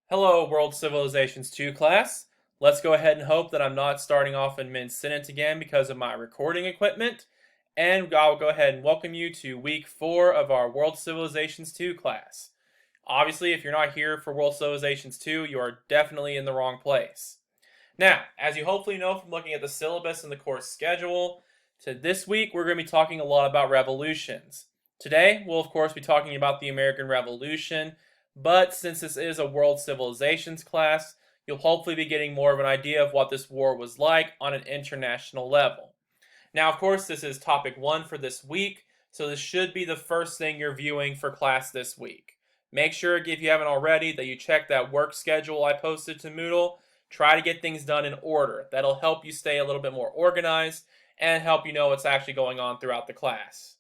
Hello, World Civilizations 2 class. Let's go ahead and hope that I'm not starting off in mid-sentence again because of my recording equipment. And I'll go ahead and welcome you to week 4 of our World Civilizations 2 class. Obviously, if you're not here for World Civilizations 2, you are definitely in the wrong place. Now, as you hopefully know from looking at the syllabus and the course schedule, this week we're going to be talking a lot about revolutions. Today, we'll of course be talking about the American Revolution, but since this is a World Civilizations class, you'll hopefully be getting more of an idea of what this war was like on an international level. Now, of course, this is topic 1 for this week, so this should be the first thing you're viewing for class this week. Make sure, if you haven't already, that you check that work schedule I posted to Moodle. Try to get things done in order. That'll help you stay a little bit more organized and help you know what's actually going on throughout the class.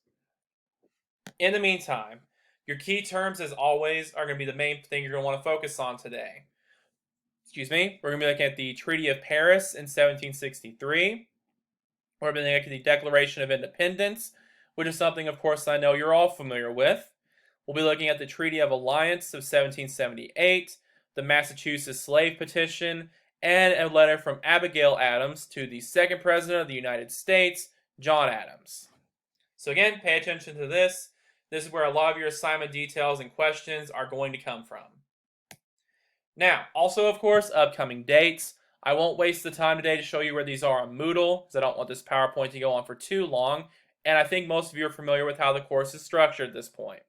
In the meantime, your key terms, as always, are going to be the main thing you're going to want to focus on today. We're going to be looking at the Treaty of Paris in 1763. We're going to be looking at the Declaration of Independence, which is something, of course, I know you're all familiar with. We'll be looking at the Treaty of Alliance of 1778, the Massachusetts Slave Petition, and a letter from Abigail Adams to the second President of the United States, John Adams. So again, pay attention to this. This is where a lot of your assignment details and questions are going to come from. Now, also, of course, upcoming dates. I won't waste the time today to show you where these are on Moodle, because I don't want this PowerPoint to go on for too long, and I think most of you are familiar with how the course is structured at this point.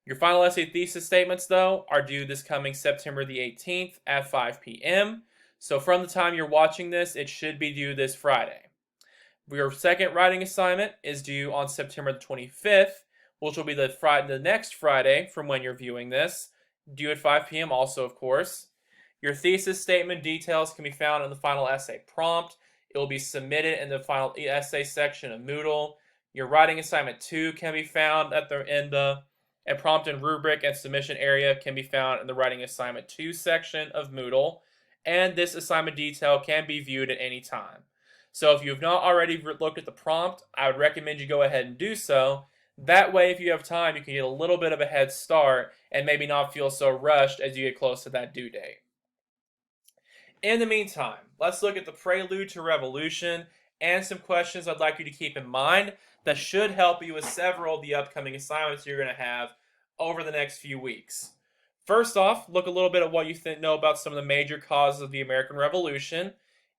Your final essay thesis statements, though, are due this coming September the 18th at 5 p.m., so from the time you're watching this, it should be due this Friday. Your second writing assignment is due on September the 25th, which will be the next Friday from when you're viewing this, due at 5 p.m. also, of course. Your thesis statement details can be found in the final essay prompt. It will be submitted in the final essay section of Moodle. Your writing assignment 2 can be found at the end of a prompt and rubric and submission area can be found in the writing assignment 2 section of Moodle. And this assignment detail can be viewed at any time. So if you have not already looked at the prompt, I would recommend you go ahead and do so. That way, if you have time, you can get a little bit of a head start and maybe not feel so rushed as you get close to that due date. In the meantime, let's look at the Prelude to Revolution and some questions I'd like you to keep in mind that should help you with several of the upcoming assignments you're going to have over the next few weeks. First off, look a little bit at what you know about some of the major causes of the American Revolution.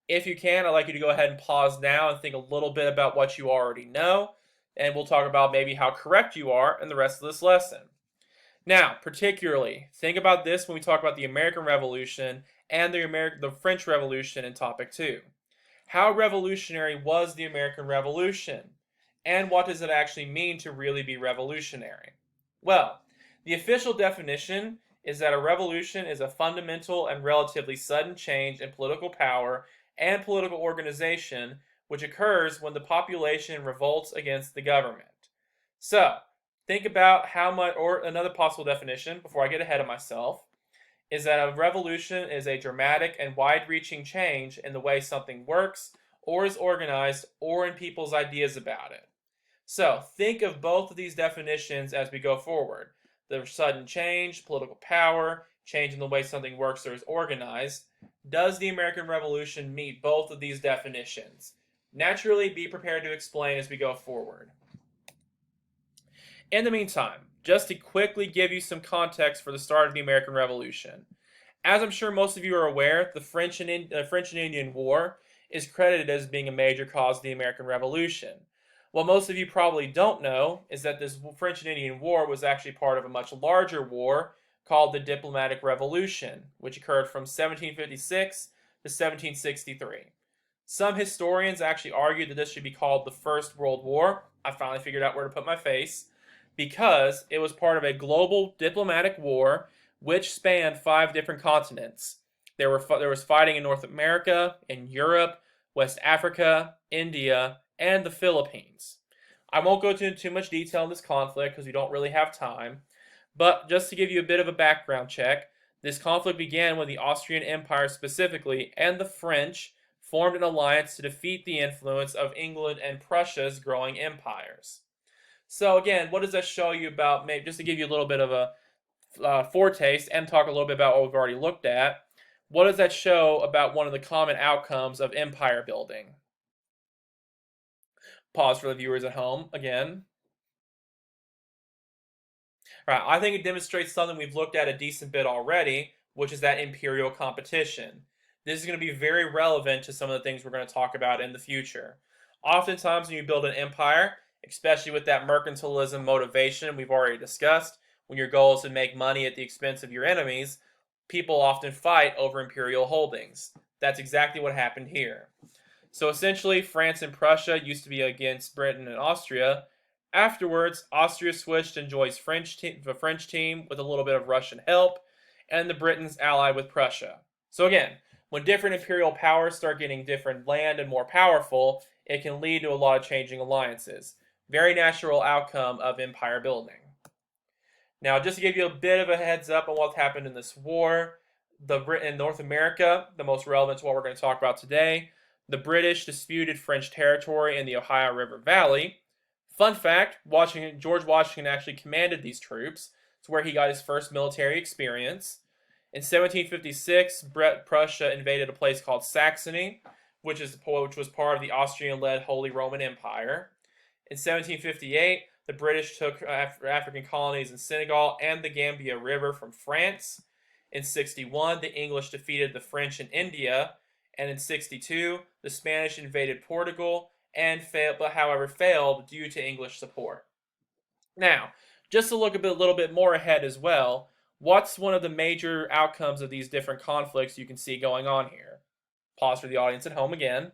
If you can, I'd like you to go ahead and pause now and think a little bit about what you already know, and we'll talk about maybe how correct you are in the rest of this lesson. Now, particularly, think about this when we talk about the American Revolution and the French Revolution in topic 2. How revolutionary was the American Revolution? And what does it actually mean to really be revolutionary? Well, the official definition is that a revolution is a fundamental and relatively sudden change in political power and political organization which occurs when the population revolts against the government. So, think about how much, or another possible definition, before I get ahead of myself, is that a revolution is a dramatic and wide-reaching change in the way something works, or is organized, or in people's ideas about it. So, think of both of these definitions as we go forward. The sudden change, political power, change in the way something works or is organized. Does the American Revolution meet both of these definitions? Naturally, be prepared to explain as we go forward. In the meantime, just to quickly give you some context for the start of the American Revolution. As I'm sure most of you are aware, the French and Indian War is credited as being a major cause of the American Revolution. What most of you probably don't know is that this French and Indian War was actually part of a much larger war called the Diplomatic Revolution, which occurred from 1756 to 1763. Some historians actually argue that this should be called the First World War. I finally figured out where to put my face, because it was part of a global diplomatic war which spanned 5 different continents. There was fighting in North America, in Europe, West Africa, India, and the Philippines. I won't go into too much detail in this conflict because we don't really have time, but just to give you a bit of a background check, this conflict began when the Austrian Empire specifically and the French formed an alliance to defeat the influence of England and Prussia's growing empires. So again, what does that show you about, maybe just to give you a little bit of a foretaste and talk a little bit about what we've already looked at, what does that show about one of the common outcomes of empire building? Pause for the viewers at home again. Right, I think it demonstrates something we've looked at a decent bit already, which is that imperial competition. This is going to be very relevant to some of the things we're going to talk about in the future. Oftentimes, when you build an empire, especially with that mercantilism motivation we've already discussed, when your goal is to make money at the expense of your enemies, people often fight over imperial holdings. That's exactly what happened here. So essentially, France and Prussia used to be against Britain and Austria. Afterwards, Austria switched and joins the French team with a little bit of Russian help, and the Britons allied with Prussia. So again, when different imperial powers start getting different land and more powerful, it can lead to a lot of changing alliances. Very natural outcome of empire building. Now, just to give you a bit of a heads up on what happened in this war, the Britain in North America, the most relevant to what we're going to talk about today, the British disputed French territory in the Ohio River Valley. Fun fact, George Washington actually commanded these troops. It's where he got his first military experience. In 1756, Prussia invaded a place called Saxony, which was part of the Austrian-led Holy Roman Empire. In 1758, the British took African colonies in Senegal and the Gambia River from France. In 61, the English defeated the French in India, and in 62, the Spanish invaded Portugal and failed due to English support. Now, just to look a little bit more ahead as well, what's one of the major outcomes of these different conflicts you can see going on here? Pause for the audience at home again.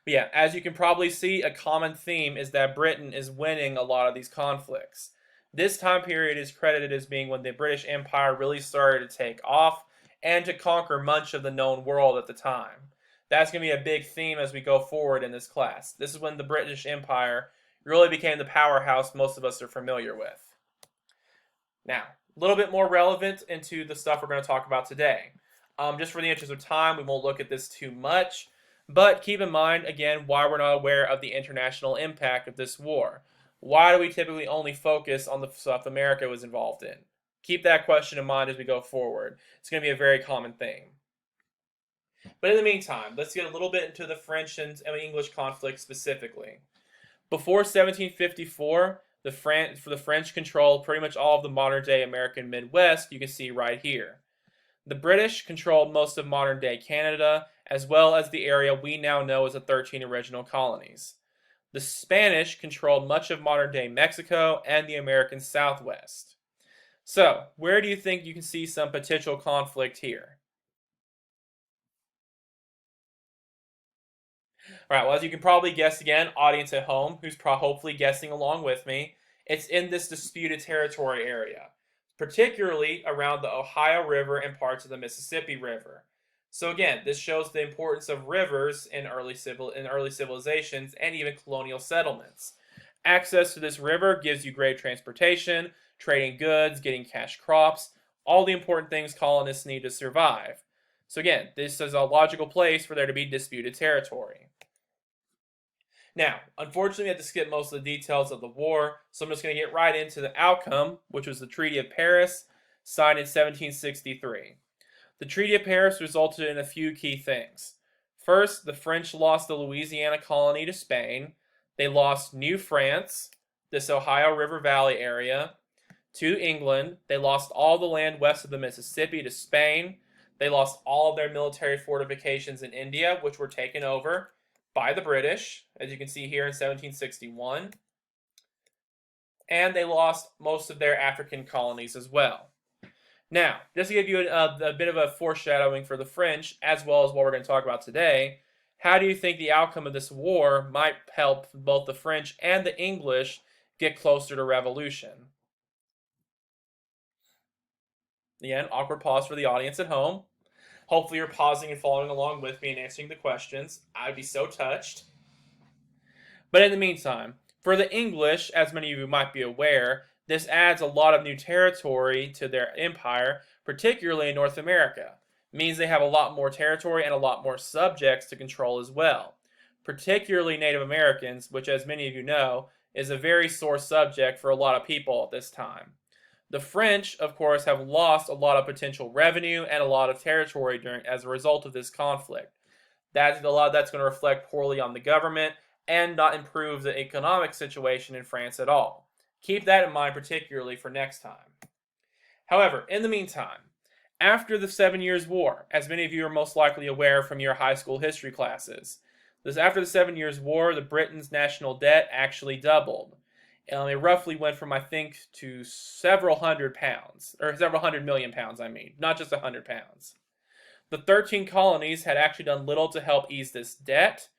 But yeah, as you can probably see, a common theme is that Britain is winning a lot of these conflicts. This time period is credited as being when the British Empire really started to take off and to conquer much of the known world at the time. That's going to be a big theme as we go forward in this class. This is when the British Empire really became the powerhouse most of us are familiar with. Now, a little bit more relevant into the stuff we're going to talk about today. Just for the interest of time, we won't look at this too much, but keep in mind, again, why we're not aware of the international impact of this war. Why do we typically only focus on the stuff America was involved in? Keep that question in mind as we go forward. It's going to be a very common thing. But in the meantime, let's get a little bit into the French and English conflict specifically. Before 1754, the French controlled pretty much all of the modern-day American Midwest, you can see right here. The British controlled most of modern-day Canada, as well as the area we now know as the 13 original colonies. The Spanish controlled much of modern-day Mexico and the American Southwest. So, where do you think you can see some potential conflict here? Alright, well, as you can probably guess again, audience at home, who's hopefully guessing along with me, it's in this disputed territory area, particularly around the Ohio River and parts of the Mississippi River. So again, this shows the importance of rivers in early civilizations and even colonial settlements. Access to this river gives you great transportation, trading goods, getting cash crops, all the important things colonists need to survive. So again, this is a logical place for there to be disputed territory. Now, unfortunately, we have to skip most of the details of the war, so I'm just going to get right into the outcome, which was the Treaty of Paris, signed in 1763. The Treaty of Paris resulted in a few key things. First, the French lost the Louisiana colony to Spain. They lost New France, this Ohio River Valley area, to England. They lost all the land west of the Mississippi to Spain. They lost all of their military fortifications in India, which were taken over by the British, as you can see here in 1761. And they lost most of their African colonies as well. Now, just to give you a bit of a foreshadowing for the French, as well as what we're going to talk about today, how do you think the outcome of this war might help both the French and the English get closer to revolution? Again, awkward pause for the audience at home. Hopefully you're pausing and following along with me and answering the questions. I'd be so touched. But in the meantime, for the English, as many of you might be aware, this adds a lot of new territory to their empire, particularly in North America. It means they have a lot more territory and a lot more subjects to control as well. Particularly Native Americans, which, as many of you know, is a very sore subject for a lot of people at this time. The French, of course, have lost a lot of potential revenue and a lot of territory as a result of this conflict. That's a lot that's going to reflect poorly on the government and not improve the economic situation in France at all. Keep that in mind, particularly for next time. However, in the meantime, after the 7 Years' War, as many of you are most likely aware from your high school history classes, after the 7 Years' War, the Britain's national debt actually doubled. It roughly went from, I think, to several hundred million pounds, not just £100. The 13 colonies had actually done little to help ease this debt.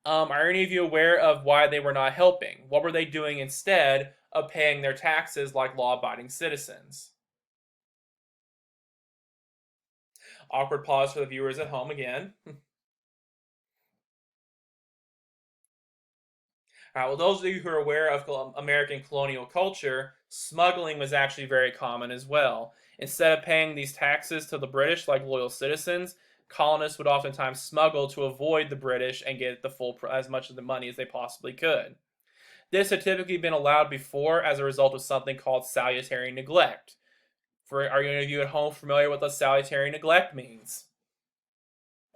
Are any of you aware of why they were not helping? What were they doing instead of paying their taxes like law-abiding citizens? Awkward pause for the viewers at home again. Well, those of you who are aware of American colonial culture, smuggling was actually very common as well. Instead of paying these taxes to the British like loyal citizens, colonists would oftentimes smuggle to avoid the British and get as much of the money as they possibly could. This had typically been allowed before as a result of something called salutary neglect. Are any of you at home familiar with what salutary neglect means?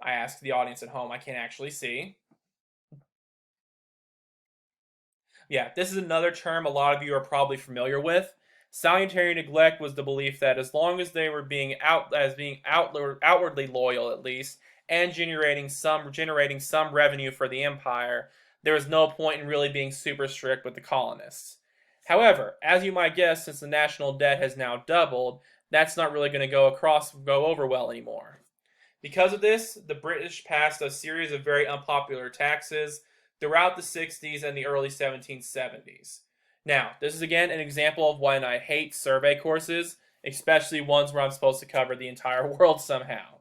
I asked the audience at home. I can't actually see. Yeah, this is another term a lot of you are probably familiar with. Salutary neglect was the belief that as long as they were being outwardly loyal, at least, and generating some revenue for the empire, there was no point in really being super strict with the colonists. However, as you might guess, since the national debt has now doubled, that's not really going to go over well anymore. Because of this, the British passed a series of very unpopular taxes throughout the 60s and the early 1770s. Now, this is again an example of when I hate survey courses, especially ones where I'm supposed to cover the entire world somehow.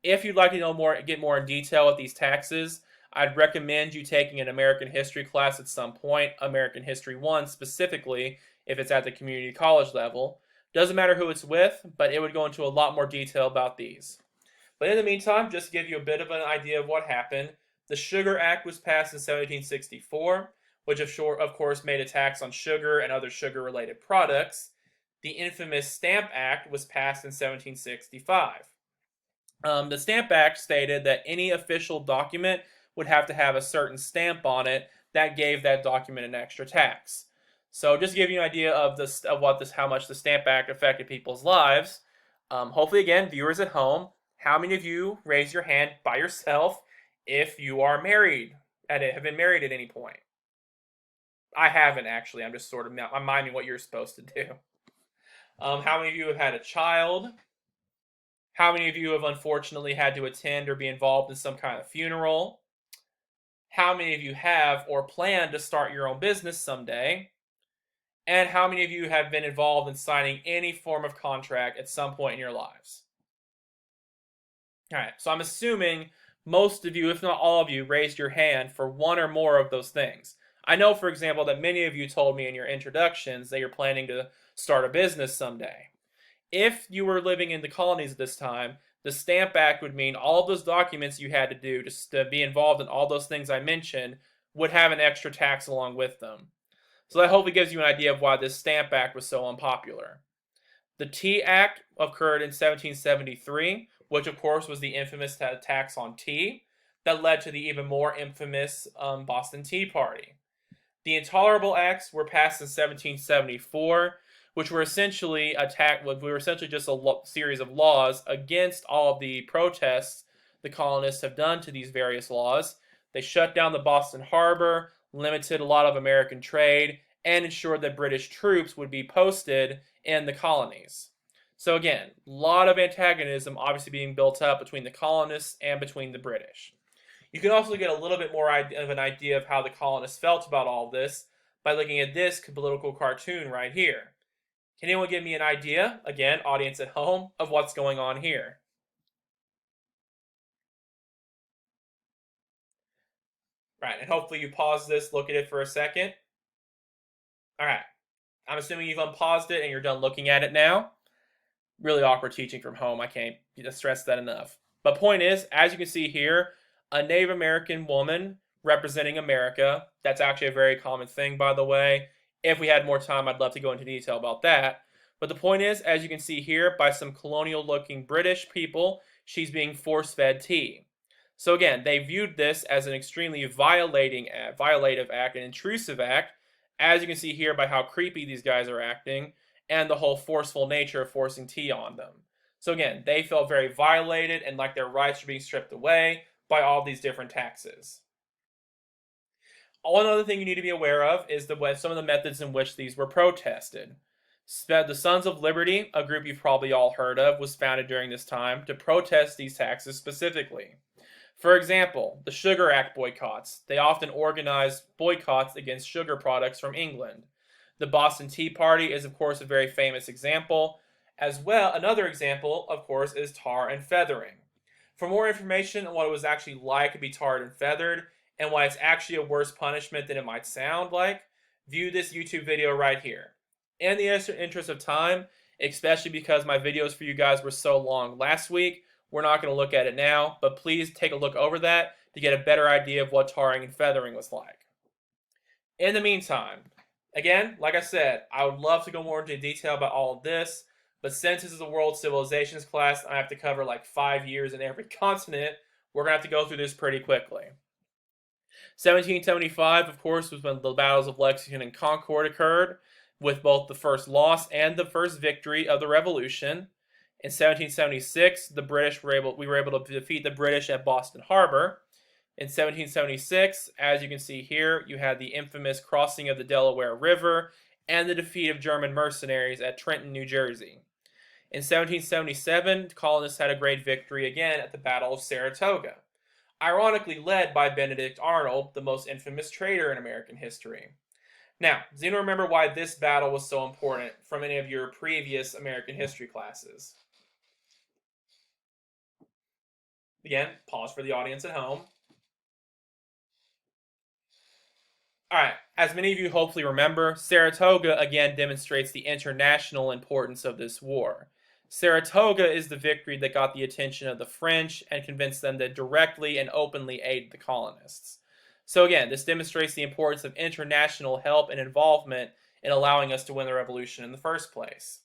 If you'd like to get more in detail with these taxes, I'd recommend you taking an American history class at some point, American History 1 specifically, if it's at the community college level. Doesn't matter who it's with, but it would go into a lot more detail about these. But in the meantime, just to give you a bit of an idea of what happened, the Sugar Act was passed in 1764, which of course made a tax on sugar and other sugar-related products. The infamous Stamp Act was passed in 1765. The Stamp Act stated that any official document would have to have a certain stamp on it that gave that document an extra tax. So just to give you an idea of how much the Stamp Act affected people's lives, hopefully again, viewers at home, how many of you raise your hand by yourself if you are married and have been married at any point? I haven't actually. I'm just sort of minding what you're supposed to do. How many of you have had a child? How many of you have unfortunately had to attend or be involved in some kind of funeral? How many of you have or plan to start your own business someday? And how many of you have been involved in signing any form of contract at some point in your lives? All right, so I'm assuming most of you, if not all of you, raised your hand for one or more of those things. I know, for example, that many of you told me in your introductions that you're planning to start a business someday. If you were living in the colonies at this time, the Stamp Act would mean all of those documents you had to do to be involved in all those things I mentioned would have an extra tax along with them. So that hopefully gives you an idea of why this Stamp Act was so unpopular. The Tea Act occurred in 1773, which of course was the infamous tax on tea that led to the even more infamous Boston Tea Party. The Intolerable Acts were passed in 1774, which were essentially just a series of laws against all of the protests the colonists have done to these various laws. They shut down the Boston Harbor, limited a lot of American trade, and ensured that British troops would be posted in the colonies. So again, a lot of antagonism obviously being built up between the colonists and between the British. You can also get a little bit more of an idea of how the colonists felt about all of this by looking at this political cartoon right here. Can anyone give me an idea, again, audience at home, of what's going on here? Right, and hopefully you pause this, look at it for a second. All right, I'm assuming you've unpaused it and you're done looking at it now. Really awkward teaching from home. I can't stress that enough. But point is, as you can see here, a Native American woman representing America. That's actually a very common thing, by the way. If we had more time, I'd love to go into detail about that. But the point is, as you can see here, by some colonial-looking British people, she's being force-fed tea. So again, they viewed this as an extremely violative act, an intrusive act, as you can see here by how creepy these guys are acting, and the whole forceful nature of forcing tea on them. So again, they felt very violated and like their rights were being stripped away by all these different taxes. One other thing you need to be aware of is some of the methods in which these were protested. The Sons of Liberty, a group you've probably all heard of, was founded during this time to protest these taxes specifically. For example, the Sugar Act boycotts. They often organized boycotts against sugar products from England. The Boston Tea Party is, of course, a very famous example. As well, another example, of course, is tar and feathering. For more information on what it was actually like to be tarred and feathered, and why it's actually a worse punishment than it might sound like, view this YouTube video right here. In the interest of time, especially because my videos for you guys were so long last week, we're not going to look at it now, but please take a look over that to get a better idea of what tarring and feathering was like. In the meantime, again, like I said, I would love to go more into detail about all of this, but since this is a world civilizations class, I have to cover like 5 years in every continent, we're going to have to go through this pretty quickly. 1775, of course, was when the battles of Lexington and Concord occurred, with both the first loss and the first victory of the Revolution. In 1776, we were able to defeat the British at Boston Harbor. In 1776, as you can see here, you had the infamous crossing of the Delaware River and the defeat of German mercenaries at Trenton, New Jersey. In 1777, colonists had a great victory again at the Battle of Saratoga, ironically led by Benedict Arnold, the most infamous traitor in American history. Now, does anyone remember why this battle was so important from any of your previous American history classes? Again, pause for the audience at home. Alright, as many of you hopefully remember, Saratoga again demonstrates the international importance of this war. Saratoga is the victory that got the attention of the French and convinced them to directly and openly aid the colonists. So again, this demonstrates the importance of international help and involvement in allowing us to win the revolution in the first place.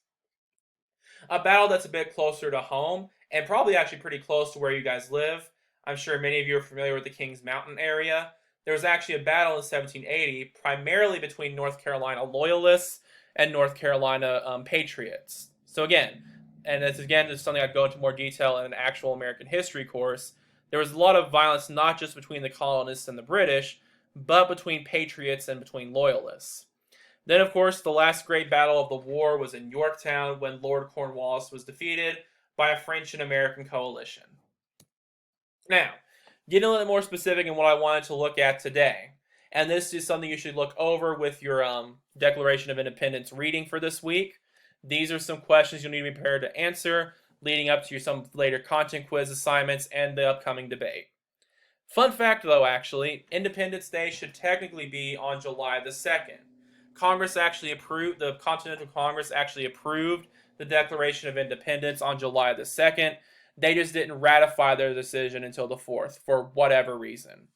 A battle that's a bit closer to home, and probably actually pretty close to where you guys live. I'm sure many of you are familiar with the Kings Mountain area. There was actually a battle in 1780, primarily between North Carolina Loyalists and North Carolina Patriots. So again, and this is something I'd go into more detail in an actual American history course, there was a lot of violence not just between the colonists and the British, but between patriots and between loyalists. Then, of course, the last great battle of the war was in Yorktown when Lord Cornwallis was defeated by a French and American coalition. Now, getting a little more specific in what I wanted to look at today, and this is something you should look over with your Declaration of Independence reading for this week. These are some questions you'll need to be prepared to answer, leading up to some later content quiz assignments and the upcoming debate. Fun fact, though, actually, Independence Day should technically be on July the 2nd. The Continental Congress actually approved the Declaration of Independence on July the 2nd. They just didn't ratify their decision until the 4th, for whatever reason.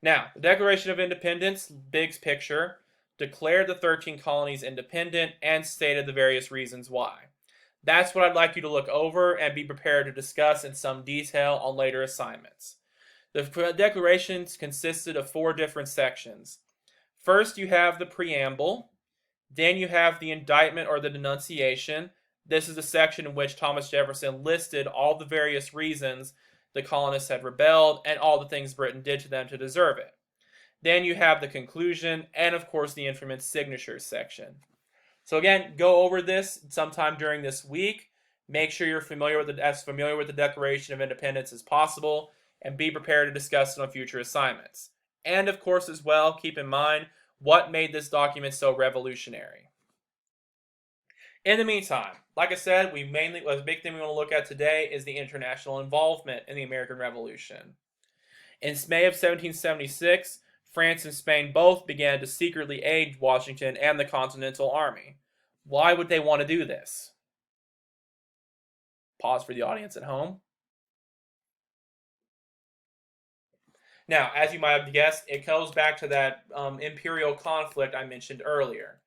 Now, the Declaration of Independence, big picture, declared the 13 colonies independent and stated the various reasons why. That's what I'd like you to look over and be prepared to discuss in some detail on later assignments. The declarations consisted of 4 different sections. First, you have the preamble. Then you have the indictment or the denunciation. This is the section in which Thomas Jefferson listed all the various reasons the colonists had rebelled and all the things Britain did to them to deserve it. Then you have the conclusion and, of course, the infamous signatures section. So again, go over this sometime during this week. Make sure you're as familiar with the Declaration of Independence as possible, and be prepared to discuss it on future assignments. And of course, as well, keep in mind what made this document so revolutionary. In the meantime, like I said, the big thing we want to look at today is the international involvement in the American Revolution. In May of 1776, France and Spain both began to secretly aid Washington and the Continental Army. Why would they want to do this? Pause for the audience at home. Now, as you might have guessed, it goes back to that imperial conflict I mentioned earlier.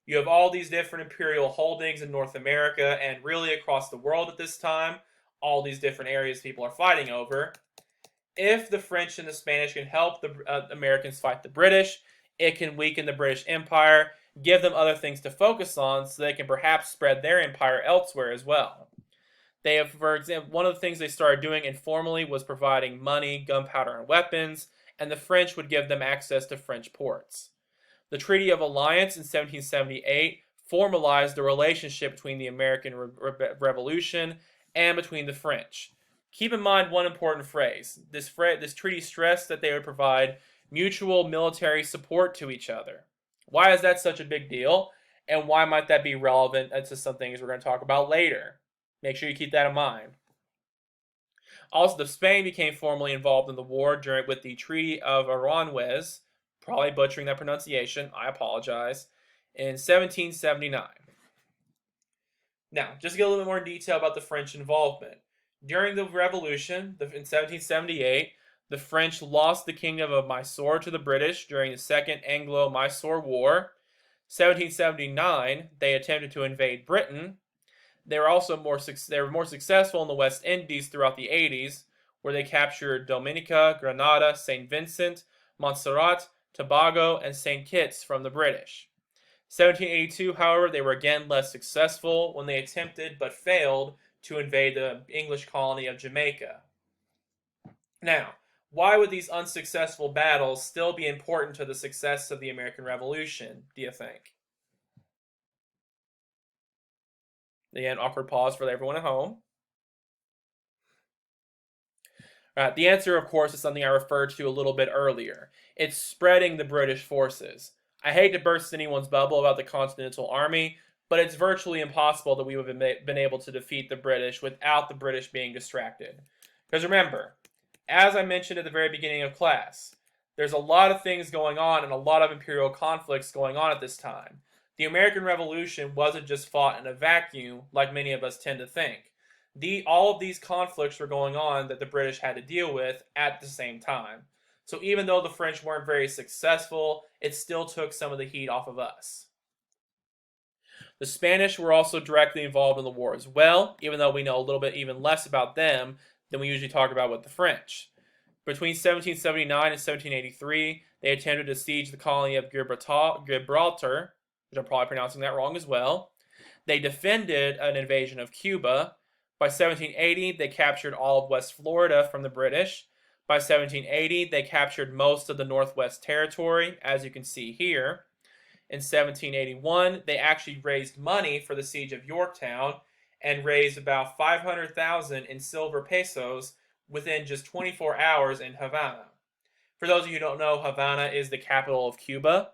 You have all these different imperial holdings in North America and really across the world at this time, all these different areas people are fighting over. If the French and the Spanish can help the Americans fight the British, it can weaken the British Empire, give them other things to focus on so they can perhaps spread their empire elsewhere as well. They have, for example, one of the things they started doing informally was providing money, gunpowder, and weapons, and the French would give them access to French ports. The Treaty of Alliance in 1778 formalized the relationship between the American Revolution and between the French. Keep in mind one important phrase. This treaty stressed that they would provide mutual military support to each other. Why is that such a big deal? And why might that be relevant to some things we're going to talk about later? Make sure you keep that in mind. Also, Spain became formally involved in the war with the Treaty of Aranjuez, probably butchering that pronunciation, I apologize, in 1779. Now, just to get a little bit more detail about the French involvement. During the Revolution, in 1778, the French lost the Kingdom of Mysore to the British during the Second Anglo-Mysore War. 1779, they attempted to invade Britain. They were also more successful in the West Indies throughout the 80s, where they captured Dominica, Grenada, St. Vincent, Montserrat, Tobago, and St. Kitts from the British. 1782, however, they were again less successful when they attempted but failed to invade the English colony of Jamaica. Now, why would these unsuccessful battles still be important to the success of the American Revolution, do you think? Again, awkward pause for everyone at home. The answer, of course, is something I referred to a little bit earlier. It's spreading the British forces. I hate to burst anyone's bubble about the Continental Army, but it's virtually impossible that we would have been able to defeat the British without the British being distracted. Because remember, as I mentioned at the very beginning of class, there's a lot of things going on and a lot of imperial conflicts going on at this time. The American Revolution wasn't just fought in a vacuum like many of us tend to think. All of these conflicts were going on that the British had to deal with at the same time. So even though the French weren't very successful, it still took some of the heat off of us. The Spanish were also directly involved in the war as well, even though we know a little bit even less about them than we usually talk about with the French. Between 1779 and 1783, they attempted to siege the colony of Gibraltar, which I'm probably pronouncing that wrong as well. They defended an invasion of Cuba. By 1780, they captured all of West Florida from the British. By 1780, they captured most of the Northwest Territory, as you can see here. In 1781, they actually raised money for the siege of Yorktown and raised about 500,000 in silver pesos within just 24 hours in Havana. For those of you who don't know, Havana is the capital of Cuba.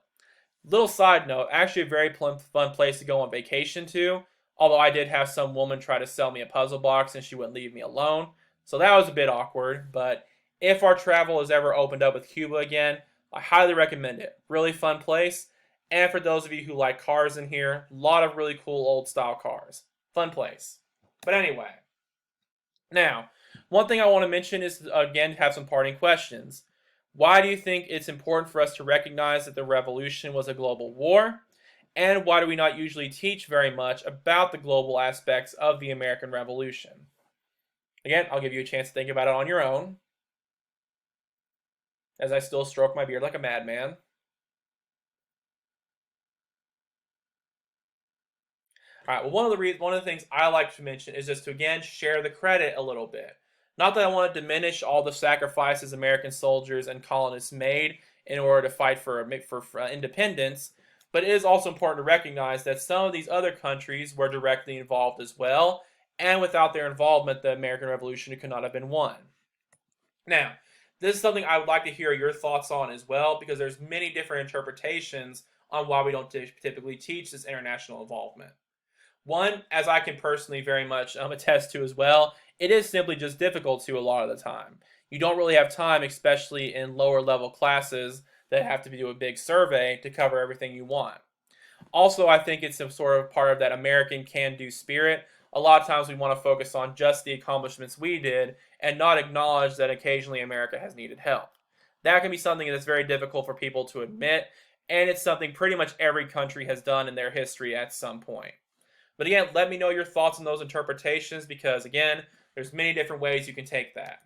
Little side note, actually a very fun place to go on vacation to, although I did have some woman try to sell me a puzzle box and she wouldn't leave me alone, so that was a bit awkward, but if our travel is ever opened up with Cuba again, I highly recommend it. Really fun place. And for those of you who like cars in here, a lot of really cool old style cars. Fun place. But anyway. Now, one thing I want to mention is, again, have some parting questions. Why do you think it's important for us to recognize that the revolution was a global war? And why do we not usually teach very much about the global aspects of the American Revolution? Again, I'll give you a chance to think about it on your own, as I still stroke my beard like a madman. All right, well, one of the things I like to mention is just to, again, share the credit a little bit. Not that I want to diminish all the sacrifices American soldiers and colonists made in order to fight for independence, but it is also important to recognize that some of these other countries were directly involved as well, and without their involvement, the American Revolution could not have been won. Now, this is something I would like to hear your thoughts on as well, because there's many different interpretations on why we don't typically teach this international involvement. One, as I can personally very much attest to as well, it is simply just difficult to a lot of the time. You don't really have time, especially in lower level classes that have to do a big survey to cover everything you want. Also, I think it's some sort of part of that American can-do spirit. A lot of times we want to focus on just the accomplishments we did and not acknowledge that occasionally America has needed help. That can be something that's very difficult for people to admit, and it's something pretty much every country has done in their history at some point. But again, let me know your thoughts on those interpretations because, again, there's many different ways you can take that.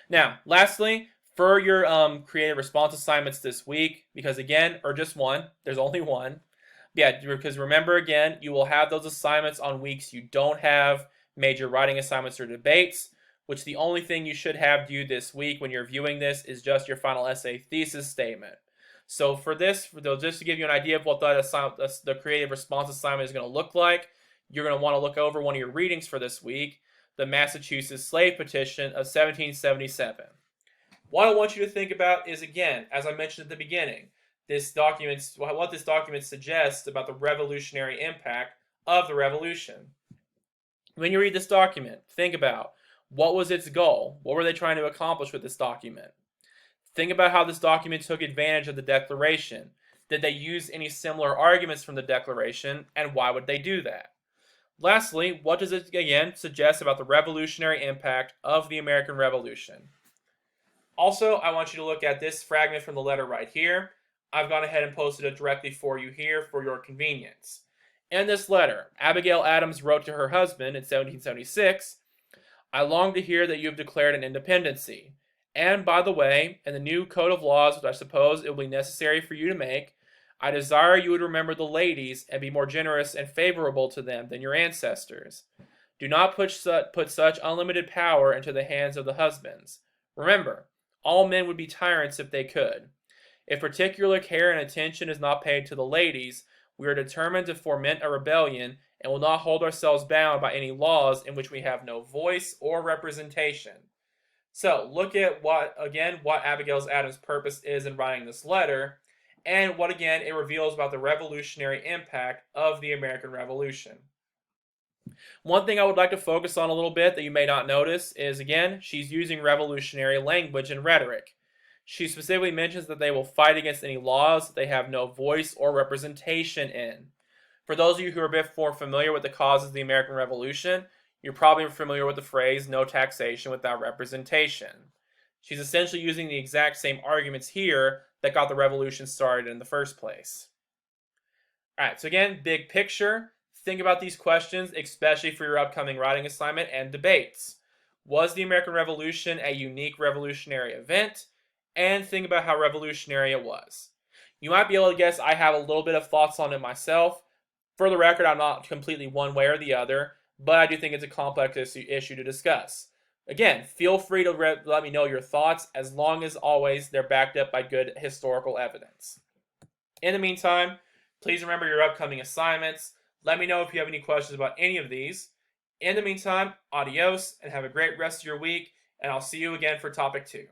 Now, lastly, for your creative response assignments this week, because again, or just one, there's only one. Yeah, because remember again, you will have those assignments on weeks you don't have major writing assignments or debates, which the only thing you should have due this week when you're viewing this is just your final essay thesis statement. So for this, just to give you an idea of what the creative response assignment is going to look like, you're going to want to look over one of your readings for this week, the Massachusetts Slave Petition of 1777. What I want you to think about is, again, as I mentioned at the beginning, what this document suggests about the revolutionary impact of the revolution. When you read this document, think about what was its goal? What were they trying to accomplish with this document? Think about how this document took advantage of the Declaration. Did they use any similar arguments from the Declaration, and why would they do that? Lastly, what does it, again, suggest about the revolutionary impact of the American Revolution? Also, I want you to look at this fragment from the letter right here. I've gone ahead and posted it directly for you here for your convenience. In this letter, Abigail Adams wrote to her husband in 1776, "I long to hear that you have declared an independency. And, by the way, in the new code of laws which I suppose it will be necessary for you to make, I desire you would remember the ladies and be more generous and favorable to them than your ancestors. Do not put such unlimited power into the hands of the husbands. Remember, all men would be tyrants if they could. If particular care and attention is not paid to the ladies, we are determined to foment a rebellion and will not hold ourselves bound by any laws in which we have no voice or representation." So look at what Abigail Adams' purpose is in writing this letter, and what again it reveals about the revolutionary impact of the American Revolution. One thing I would like to focus on a little bit that you may not notice is, again, she's using revolutionary language and rhetoric. She specifically mentions that they will fight against any laws that they have no voice or representation in. For those of you who are a bit more familiar with the causes of the American Revolution, you're probably familiar with the phrase, no taxation without representation. She's essentially using the exact same arguments here that got the revolution started in the first place. Alright, so again, big picture. Think about these questions, especially for your upcoming writing assignment and debates. Was the American Revolution a unique revolutionary event? And think about how revolutionary it was. You might be able to guess I have a little bit of thoughts on it myself. For the record, I'm not completely one way or the other, but I do think it's a complex issue to discuss. Again, feel free to let me know your thoughts, as long as always they're backed up by good historical evidence. In the meantime, please remember your upcoming assignments. Let me know if you have any questions about any of these. In the meantime, adios, and have a great rest of your week, and I'll see you again for topic 2.